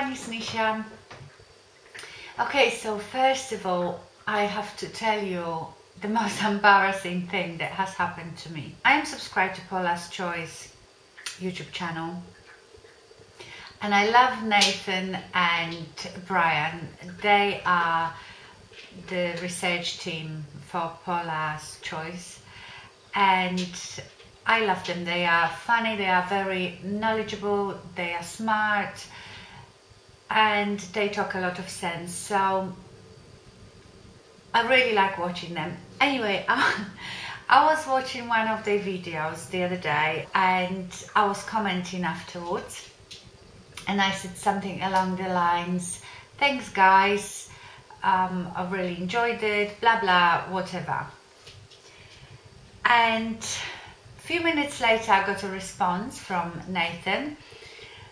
everyone, it's Nisha. Okay, so first of all, I have to tell you the most embarrassing thing that has happened to me. I am subscribed to Paula's Choice YouTube channel, and I love Nathan and Brian. They are the research team for Paula's Choice, and I love them. They are funny, they are very knowledgeable, they are smart, and they talk a lot of sense. So I really like watching them. Anyway, I was watching one of their videos the other day, and I was commenting afterwards, and I said something along the lines, thanks guys, I really enjoyed it, blah blah, whatever. And a few minutes later I got a response from Nathan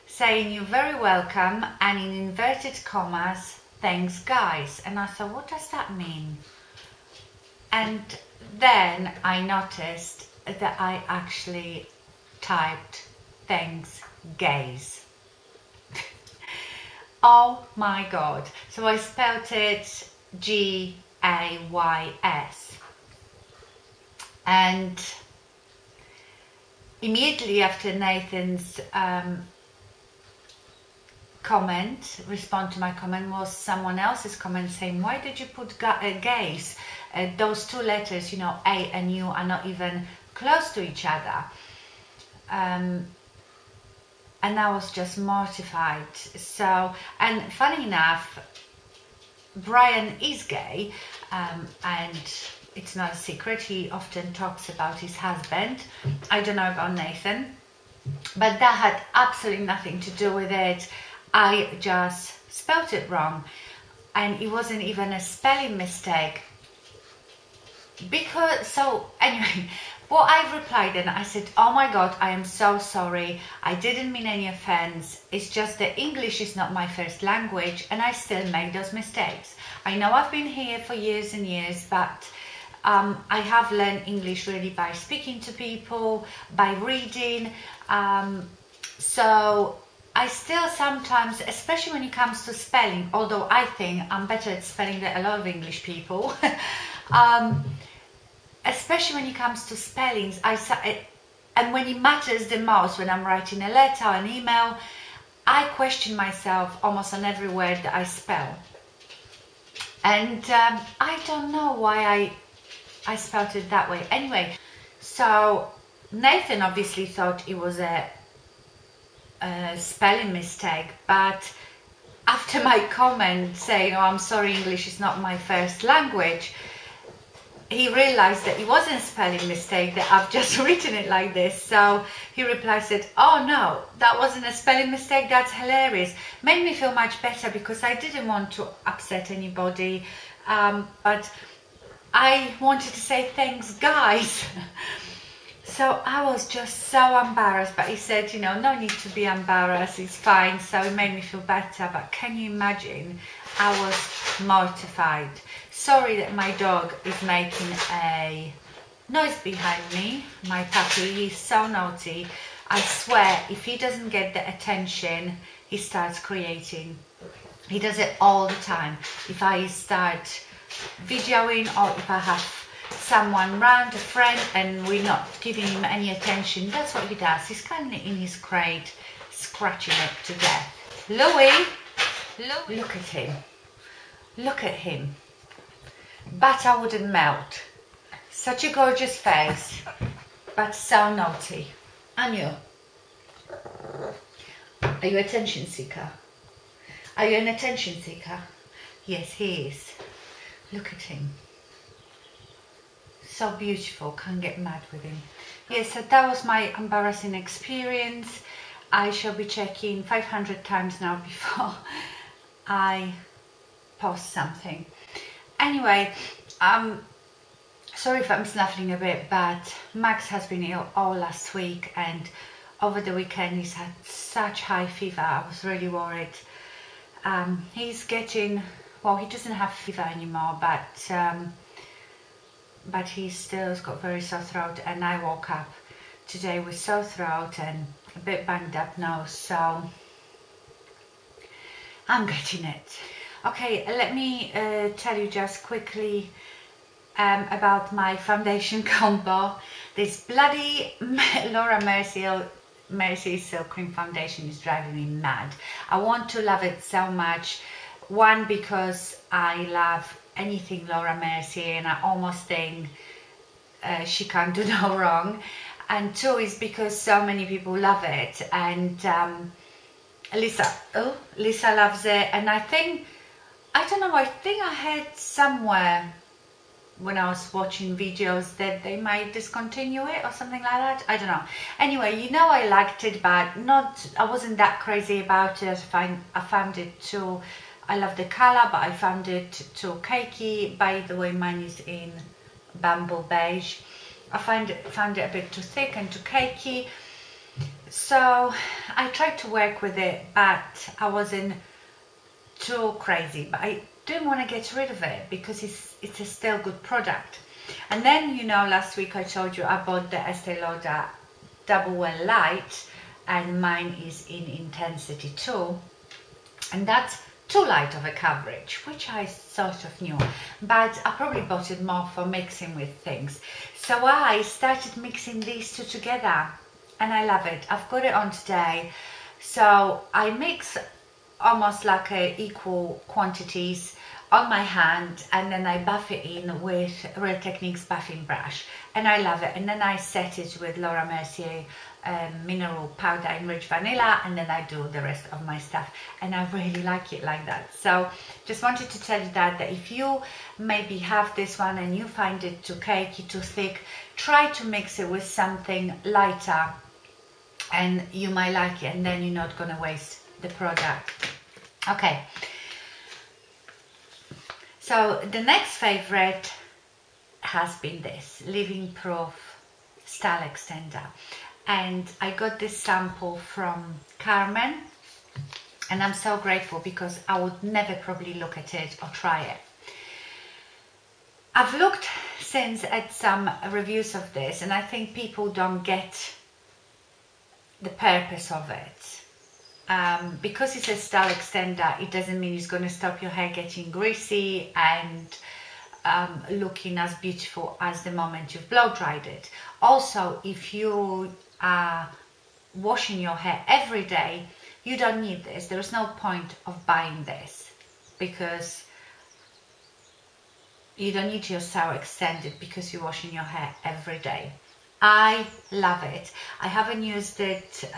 saying, you're very welcome, and in inverted commas, thanks guys. And I thought, what does that mean? And then I noticed that I actually typed thanks gays. Oh my god. So I spelled it G-A-Y-S. And immediately after Nathan's response to my comment, was someone else's comment saying, why did you put gays? Those two letters, you know, A and U, are not even close to each other. And I was just mortified. So, and funny enough, Brian is gay, and it's not a secret. He often talks about his husband. I don't know about Nathan, but that had absolutely nothing to do with it. I just spelled it wrong, and it wasn't even a spelling mistake. Because, so anyway, well, I replied and I said, oh my god, I am so sorry, I didn't mean any offense, it's just that English is not my first language and I still make those mistakes. I know I've been here for years and years, but I have learned English really by speaking to people, by reading, so I still sometimes, especially when it comes to spelling, although I think I'm better at spelling than a lot of English people, especially when it comes to spellings, and when it matters the most, when I'm writing a letter or an email, I question myself almost on every word that I spell. And I don't know why I spelled it that way. Anyway, so Nathan obviously thought it was a spelling mistake, but after my comment saying, oh, I'm sorry, English is not my first language, he realized that it wasn't a spelling mistake, that I've just written it like this. So he replied, said, oh no, that wasn't a spelling mistake, that's hilarious. Made me feel much better because I didn't want to upset anybody, but I wanted to say thanks guys. So I was just so embarrassed, but he said, you know, no need to be embarrassed, it's fine. So it made me feel better. But can you imagine, I was mortified. Sorry that my dog is making a noise behind me. My puppy, he's so naughty. I swear, if he doesn't get the attention, he starts creating. He does it all the time. If I start videoing, or if I have someone round, a friend, and we're not giving him any attention, that's what he does. He's kind of in his crate, scratching it to death. Louis, look at him. Look at him. Butter wouldn't melt. Such a gorgeous face, but so naughty. And you? Are you attention seeker? Are you an attention seeker? Yes, he is. Look at him. So beautiful, can't get mad with him. Yes, so that was my embarrassing experience. I shall be checking 500 times now before I post something. Anyway, sorry if I'm snuffling a bit, but Max has been ill all last week, and over the weekend he's had such high fever. I was really worried. He's getting, well, he doesn't have fever anymore, but he still's got very sore throat, and I woke up today with sore throat and a bit banged up nose. So I'm getting it. Okay, let me tell you just quickly about my foundation combo. This bloody Laura Mercier Silk Cream foundation is driving me mad. I want to love it so much. One, because I love anything Laura Mercier and I almost think she can't do no wrong. And two is because so many people love it, and Lisa loves it. And I think, I don't know, I think I heard somewhere when I was watching videos that they might discontinue it or something like that. I don't know. Anyway, you know, I liked it, but I wasn't that crazy about it. I found it too, I love the color, but I found it too cakey. By the way, mine is in Bamboo Beige. I found it a bit too thick and too cakey. So I tried to work with it, but I wasn't too crazy. But I didn't want to get rid of it because it's a still good product. And then, you know, last week I told you I bought the Estee Lauder Double Light, and mine is in Intensity 2, and that's too light of a coverage, which I sort of knew, but I probably bought it more for mixing with things. So I started mixing these two together and I love it. I've got it on today, so I mix almost like equal quantities on my hand, and then I buff it in with Real Techniques buffing brush, and I love it. And then I set it with Laura Mercier mineral powder enriched vanilla, and then I do the rest of my stuff, and I really like it like that. So just wanted to tell you that if you maybe have this one and you find it too cakey, too thick, try to mix it with something lighter and you might like it, and then you're not going to waste the product. Okay, so the next favorite has been this Living Proof Style Extender, and I got this sample from Carmen, and I'm so grateful because I would never probably look at it or try it. I've looked since at some reviews of this, and I think people don't get the purpose of it. Because it's a style extender, it doesn't mean it's going to stop your hair getting greasy and looking as beautiful as the moment you've blow dried it. Also, if you are washing your hair every day, you don't need this. There is no point of buying this because you don't need your style extended because you're washing your hair every day. I love it. I haven't used it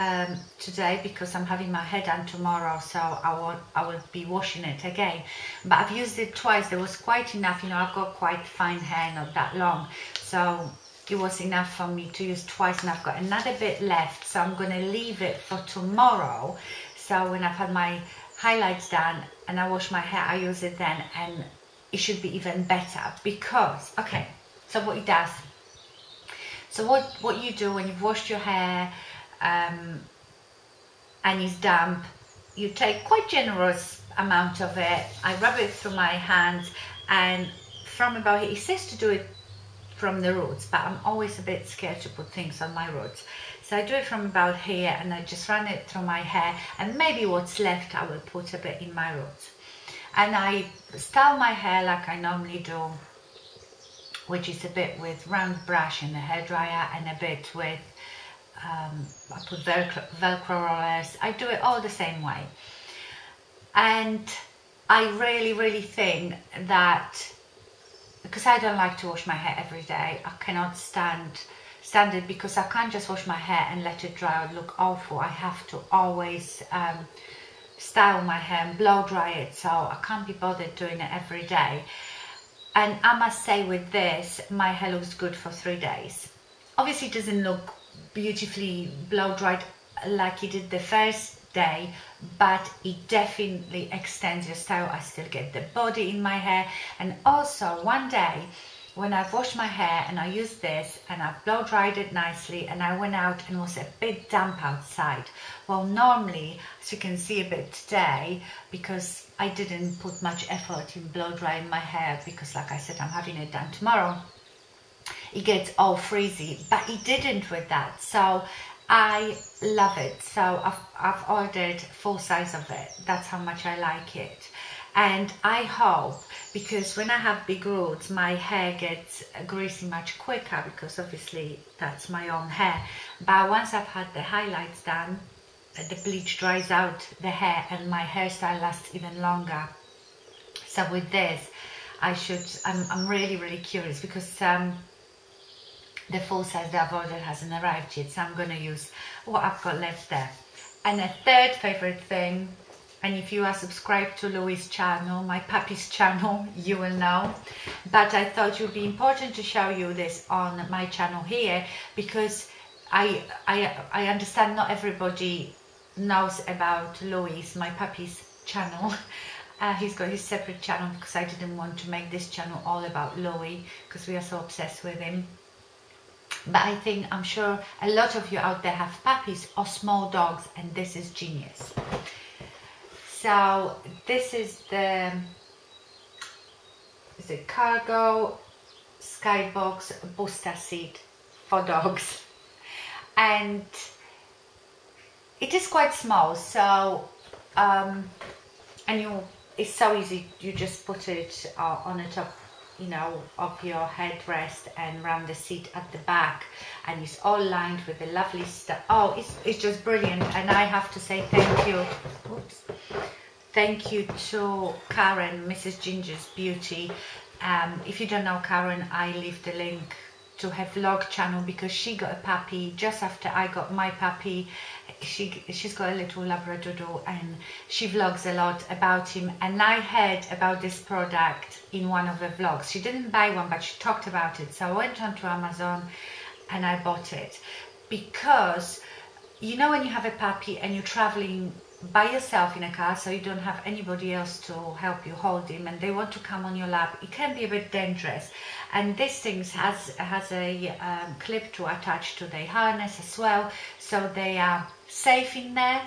today because I'm having my hair done tomorrow, so I will be washing it again. But I've used it twice. There was quite enough. You know, I've got quite fine hair, not that long, so it was enough for me to use twice, and I've got another bit left, so I'm going to leave it for tomorrow. So when I've had my highlights done and I wash my hair, I use it then, and it should be even better because, okay, so what it does. So what you do when you've washed your hair and it's damp, you take quite generous amount of it. I rub it through my hands, and from about here, it says to do it from the roots, but I'm always a bit scared to put things on my roots. So I do it from about here, and I just run it through my hair, and maybe what's left I will put a bit in my roots. And I style my hair like I normally do, which is a bit with round brush and a hairdryer, and a bit with, I put Velcro rollers. I do it all the same way. And I really think that, because I don't like to wash my hair every day, I cannot stand it, because I can't just wash my hair and let it dry or look awful. I have to always style my hair and blow dry it, so I can't be bothered doing it every day. And I must say, with this, my hair looks good for 3 days. Obviously, it doesn't look beautifully blow dried like it did the first day, but it definitely extends your style. I still get the body in my hair. And also, one day, when I've washed my hair and I used this and I've blow dried it nicely, and I went out and it was a bit damp outside. Well, normally, as you can see a bit today, because I didn't put much effort in blow drying my hair, because like I said, I'm having it done tomorrow, it gets all freezy, but it didn't with that. So I love it. So I've ordered full size of it. That's how much I like it. And I hope, because when I have big roots, my hair gets greasy much quicker, because obviously that's my own hair. But once I've had the highlights done, the bleach dries out the hair and my hairstyle lasts even longer. So with this, I'm really curious, because the full size that I've ordered hasn't arrived yet, so I'm going to use what I've got left there. And a third favorite thing, and if you are subscribed to Louis' channel, my puppy's channel, you will know, but I thought it would be important to show you this on my channel here, because I understand not everybody knows about Louis, my puppy's channel. He's got his separate channel, because I didn't want to make this channel all about Louis, because we are so obsessed with him. But I'm sure a lot of you out there have puppies or small dogs, and this is genius. So this is the Cargo Skybox Booster Seat for dogs, and it is quite small. So it's so easy. You just put it on the top, you know, of your headrest and around the seat at the back, and it's all lined with the lovely stuff. Oh, it's just brilliant. And I have to say thank you. Oops. Thank you to Karen, Mrs. Ginger's Beauty. If you don't know Karen, I leave the link to her vlog channel, because she got a puppy just after I got my puppy. She's got a little Labrador, and she vlogs a lot about him, and I heard about this product in one of the vlogs. She didn't buy one, but she talked about it, so I went onto Amazon and I bought it, because you know, when you have a puppy and you're traveling by yourself in a car, so you don't have anybody else to help you hold him, and they want to come on your lap, it can be a bit dangerous. And this thing has a clip to attach to the harness as well, so they are safe in there.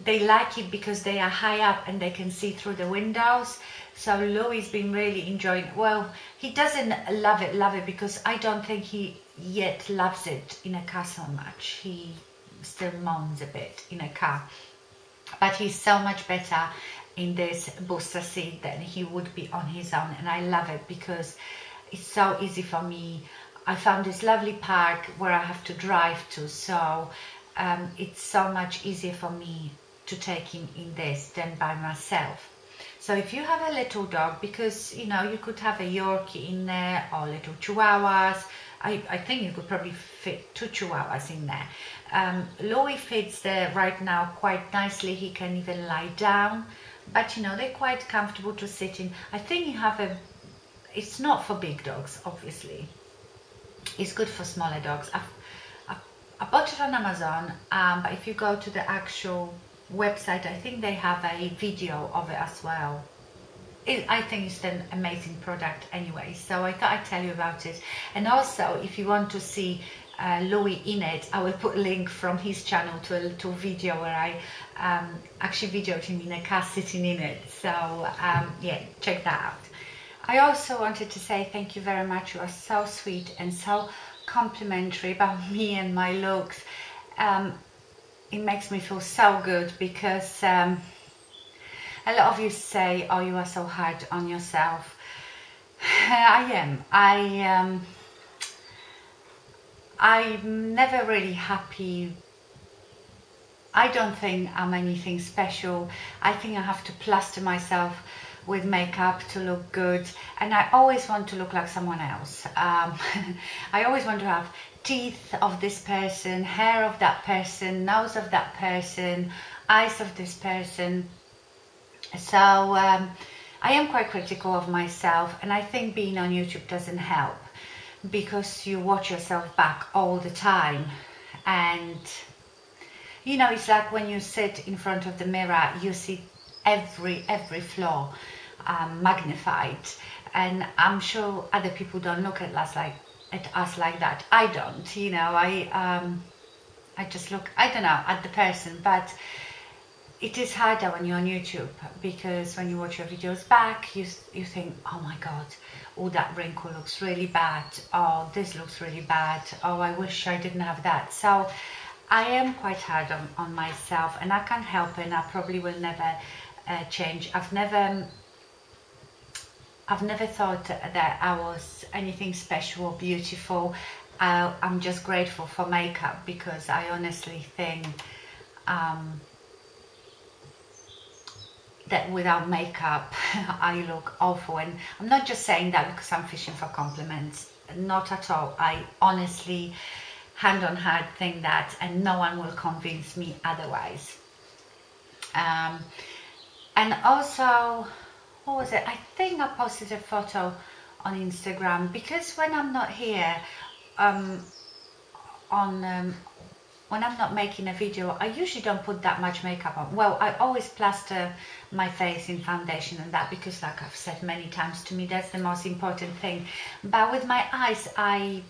They like it because they are high up and they can see through the windows. So Louis been really enjoying it. Well, he doesn't love it, because I don't think he yet loves it in a car so much. He still moans a bit in a car, but he's so much better in this booster seat than he would be on his own. And I love it because it's so easy for me. I found this lovely park where I have to drive to, so it's so much easier for me to take him in this than by myself. So if you have a little dog, because you know, you could have a Yorkie in there or little Chihuahuas. I think you could probably fit 2 Chihuahuas in there. Louis fits there right now quite nicely. He can even lie down, but you know, they're quite comfortable to sit in. I think you have it's not for big dogs, obviously. It's good for smaller dogs. I bought it on Amazon, but if you go to the actual website, I think they have a video of it as well. I think it's an amazing product anyway, so I thought I'd tell you about it. And also, if you want to see Louis in it, I will put a link from his channel to a little video where I actually videoed him in a car sitting in it. So yeah, check that out. I also wanted to say thank you very much. You are so sweet and so complimentary about me and my looks. It makes me feel so good, because a lot of you say, oh, you are so hard on yourself. I am. I'm never really happy. I don't think I'm anything special. I think I have to plaster myself with makeup to look good, and I always want to look like someone else. I always want to have teeth of this person, hair of that person, nose of that person, eyes of this person. So I am quite critical of myself, and I think being on YouTube doesn't help, because you watch yourself back all the time, and you know, it's like when you sit in front of the mirror, you see every flaw magnified, and I'm sure other people don't look at us like that. I don't, you know, I just look, I don't know, at the person, but it is harder when you're on YouTube, because when you watch your videos back, you think, oh my god, oh, that wrinkle looks really bad, oh, this looks really bad, oh, I wish I didn't have that. So I am quite hard on myself, and I can't help it, and I probably will never change. I've never thought that I was anything special or beautiful. I'm just grateful for makeup, because I honestly think that without makeup I look awful. And I'm not just saying that because I'm fishing for compliments, not at all. I honestly, hand on heart, think that, and no one will convince me otherwise. And also, what was it? I think I posted a photo on Instagram, because when I'm not here, when I'm not making a video, I usually don't put that much makeup on. Well, I always plaster my face in foundation and that, because like I've said many times, to me that's the most important thing. But with my eyes, I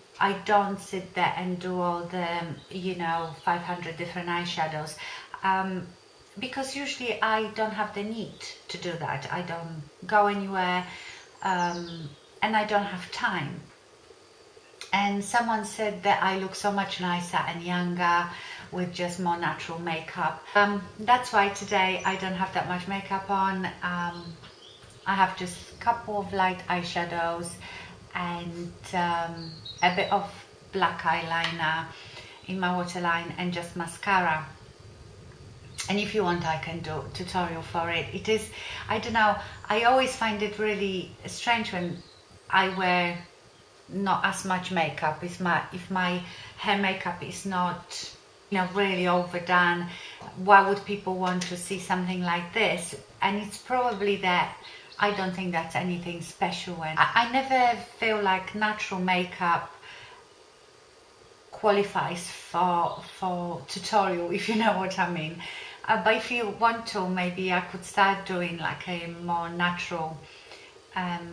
don't sit there and do all the, you know, 500 different eyeshadows, because usually I don't have the need to do that. I don't go anywhere, and I don't have time. And someone said that I look so much nicer and younger with just more natural makeup. That's why today I don't have that much makeup on. I have just a couple of light eyeshadows and a bit of black eyeliner in my waterline, and just mascara. And if you want, I can do a tutorial for it. It is, I don't know, I always find it really strange when I wear not as much makeup. If my hair makeup is not, you know, really overdone, why would people want to see something like this? And it's probably that I don't think that's anything special. And I never feel like natural makeup qualifies for tutorial, if you know what I mean. But if you want to, maybe I could start doing like a more natural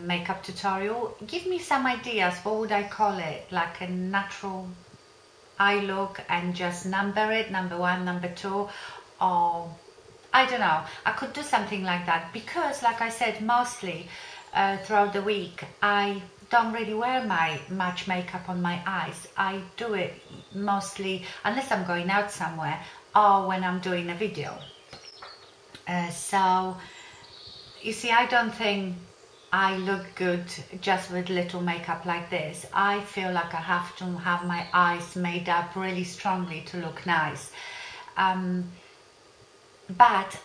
makeup tutorial. Give me some ideas. What would I call it? Like a natural eye look, and just number it, number 1, number 2, or I don't know. I could do something like that, because like I said, mostly throughout the week I don't really wear much makeup on my eyes. I do it mostly unless I'm going out somewhere or when I'm doing a video. So you see, I don't think I look good just with little makeup like this. I feel like I have to have my eyes made up really strongly to look nice. But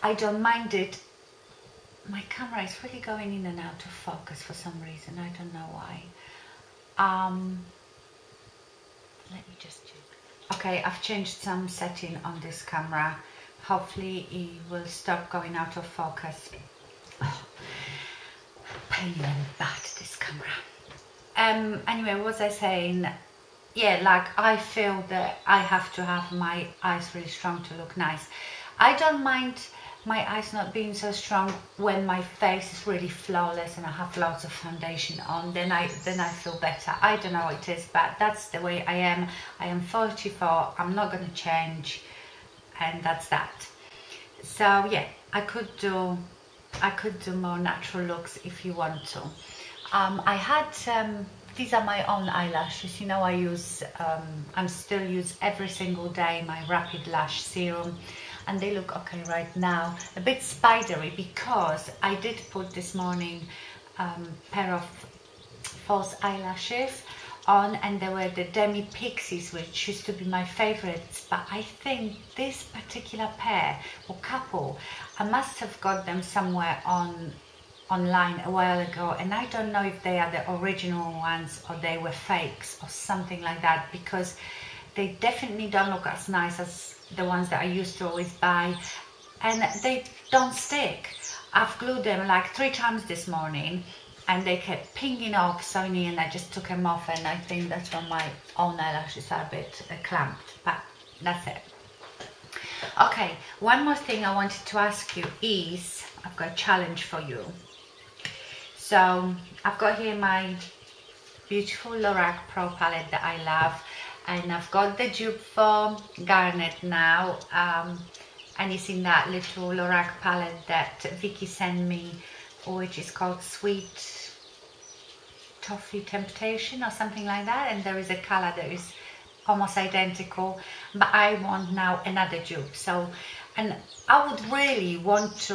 I don't mind it. My camera is really going in and out of focus for some reason. I don't know why. Let me just check. Okay, I've changed some setting on this camera. Hopefully it will stop going out of focus. Oh, pain in the butt, this camera. Anyway, what was I saying? Yeah, like I feel that I have to have my eyes really strong to look nice. I don't mind my eyes not being so strong when my face is really flawless and I have lots of foundation on. Then I feel better. I don't know what it is, but that's the way I am. I am 44. I'm not going to change, and that's that. So yeah, I could do more natural looks if you want to. I had these are my own eyelashes. You know, I still use every single day my Rapid Lash serum, and they look okay right now. A bit spidery because I did put this morning pair of false eyelashes on, and they were the Demi Pixies, which used to be my favorites. But I think this particular pair or couple, I must have got them somewhere online a while ago, and I don't know if they are the original ones or they were fakes or something like that, because they definitely don't look as nice as the ones that I used to always buy, and they don't stick. I've glued them like 3 times this morning and they kept pinging off Sony, and I just took them off, and I think that's when my own eyelashes are a bit clamped, but that's it. Okay, one more thing I wanted to ask you is, I've got a challenge for you. So I've got here my beautiful Lorac Pro palette that I love, and I've got the dupe for Garnet now, and it's in that little Lorac palette that Vicky sent me, which is called Sweet Toffee Temptation or something like that, and there is a color that is almost identical, but I want now another dupe. So, and I would really want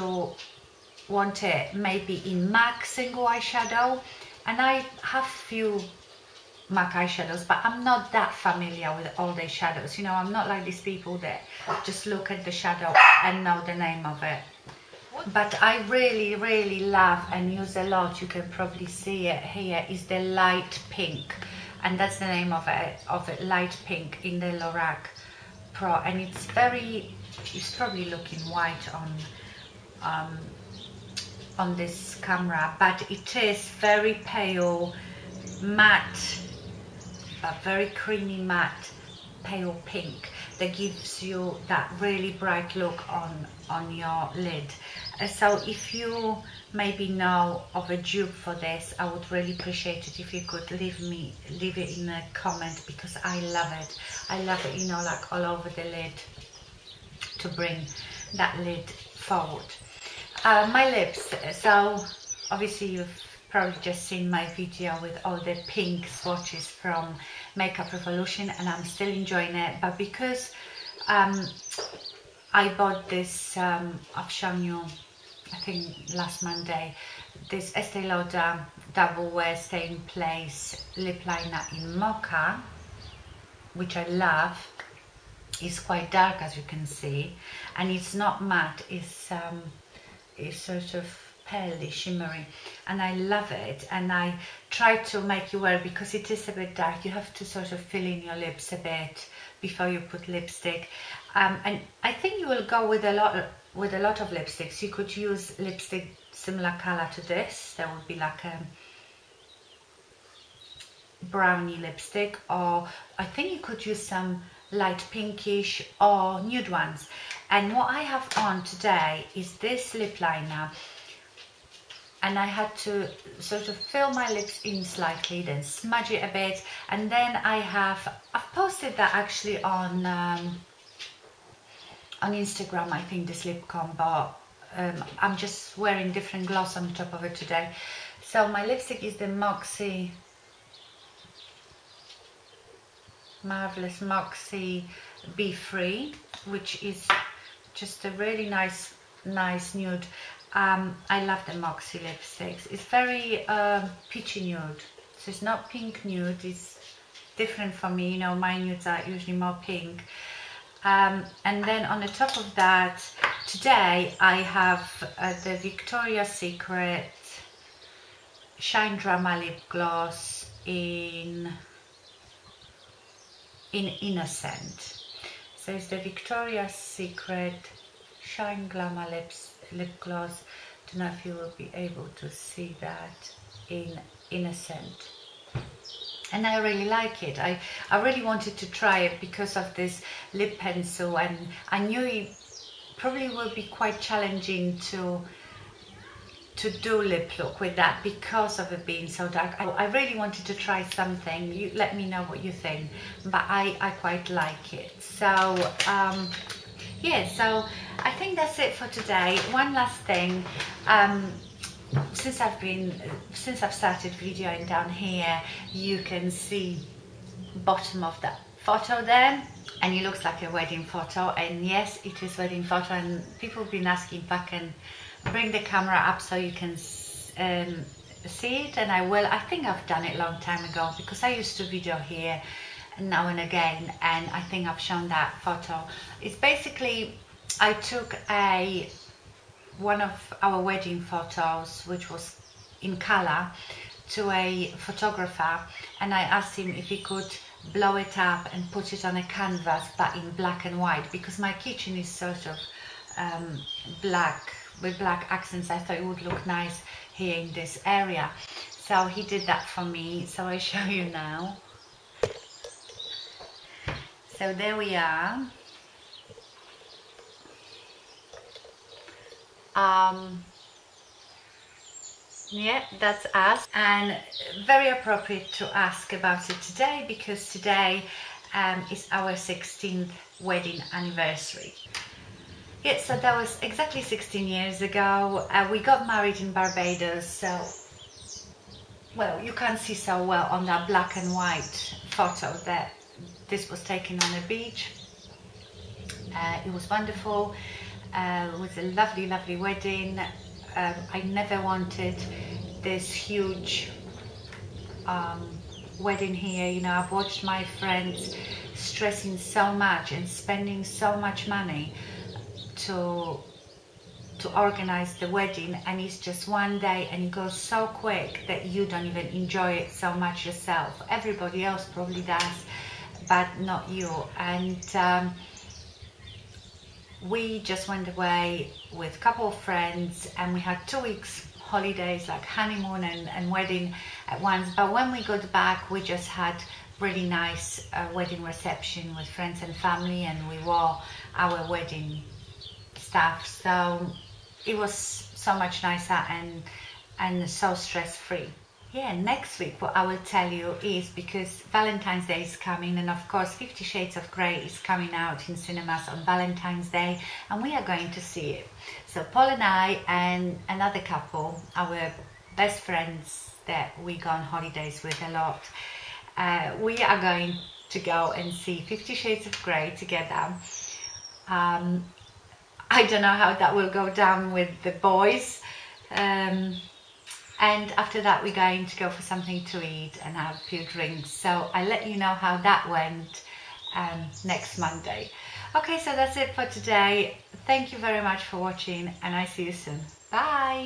it maybe in MAC single eyeshadow, and I have few MAC eyeshadows, but I'm not that familiar with all the shadows, you know. I'm not like these people that just look at the shadow and know the name of it. But I really love and use a lot, you can probably see it here, is the light pink, and that's the name of it, light pink, in the Lorac Pro, and it's probably looking white on this camera, but it is very pale matte, but very creamy matte pale pink that gives you that really bright look on your lid. So if you maybe know of a dupe for this, I would really appreciate it if you could leave it in a comment, because I love it, you know, like all over the lid, to bring that lid forward. My lips, so obviously you've probably just seen my video with all the pink swatches from Makeup Revolution, and I'm still enjoying it, but because I bought this, I've shown you I think last Monday, this Estee Lauder Double Wear Stay in Place lip liner in Mocha, which I love. It's quite dark, as you can see, and it's not matte, it's sort of paley, shimmery, and I love it. And I try to make you wear, because it is a bit dark, you have to sort of fill in your lips a bit before you put lipstick, and I think you will go with a lot of lipsticks. You could use lipstick similar color to this, that would be like a brownie lipstick, or I think you could use some light pinkish or nude ones. And what I have on today is this lip liner, and I had to sort of fill my lips in slightly, then smudge it a bit, and then I've posted that actually on Instagram, I think, this lip combo. I'm just wearing different gloss on top of it today. So my lipstick is the Marvelous Moxie Be Free, which is just a really nice nude. I love the Moxie lipsticks. It's very peachy nude, so it's not pink nude, it's different for me, you know, my nudes are usually more pink. And then on the top of that, today I have the Victoria's Secret Shine Drama Lip Gloss in Innocent. So it's the Victoria's Secret Shine Glamour lip gloss. Don't know if you will be able to see that, in Innocent. And I really like it. I really wanted to try it because of this lip pencil, and I knew it probably will be quite challenging to do lip look with that because of it being so dark. I really wanted to try something. You let me know what you think, but I quite like it. So yeah, so I think that's it for today. One last thing, since I've started videoing down here, you can see bottom of that photo there, and it looks like a wedding photo, and yes, it is wedding photo, and people have been asking if I can bring the camera up so you can see it, and I will. I think I've done it a long time ago, because I used to video here now and again, and I think I've shown that photo. It's basically, I took one of our wedding photos, which was in color, to a photographer, and I asked him if he could blow it up and put it on a canvas, but in black and white, because my kitchen is sort of black, with black accents. I thought it would look nice here in this area, so he did that for me. So I show you now. So there we are. Yeah, that's us, and very appropriate to ask about it today, because today is our 16th wedding anniversary. Yeah, so that was exactly 16 years ago. We got married in Barbados, so, well, you can't see so well on that black and white photo that this was taken on a beach. It was wonderful. It was a lovely, lovely wedding. I never wanted this huge wedding here. You know, I've watched my friends stressing so much and spending so much money to organize the wedding, and it's just one day and it goes so quick that you don't even enjoy it so much yourself. Everybody else probably does, but not you. And we just went away with a couple of friends, and we had 2 weeks holidays, like honeymoon and wedding at once. But when we got back, we just had really nice wedding reception with friends and family, and we wore our wedding stuff. So it was so much nicer and so stress-free. Yeah, next week what I will tell you is, because Valentine's Day is coming, and of course 50 Shades of Grey is coming out in cinemas on Valentine's Day, and we are going to see it. So Paul and I and another couple, our best friends that we go on holidays with a lot, we are going to go and see 50 Shades of Grey together. I don't know how that will go down with the boys. And after that we're going to go for something to eat and have a few drinks. So I'll let you know how that went next Monday. Okay, so that's it for today. Thank you very much for watching, and I see you soon. Bye!